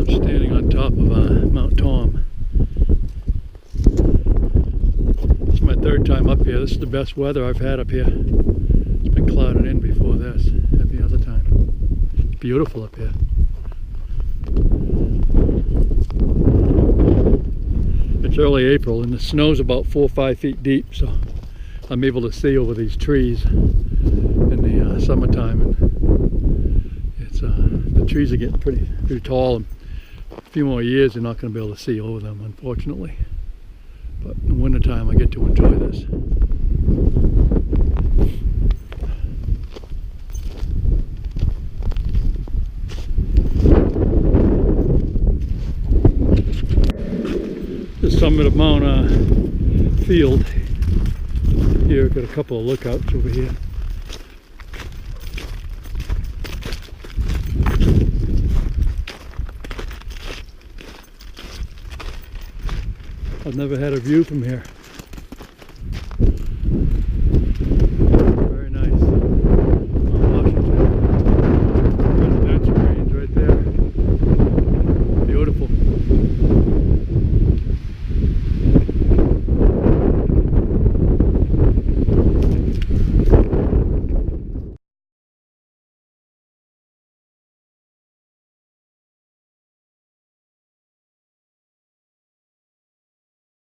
Standing on top of Mount Tom. It's my third time up here. This is the best weather I've had up here. It's been clouded in before this, every other time. It's beautiful up here. It's early April and the snow's about 4 or 5 feet deep, so I'm able to see over these trees in the summertime. And it's the trees are getting pretty tall. And a few more years you're not going to be able to see over them, unfortunately. But in the wintertime I get to enjoy this. The summit of Mount Field. Here I've got a couple of lookouts over here. I've never had a view from here.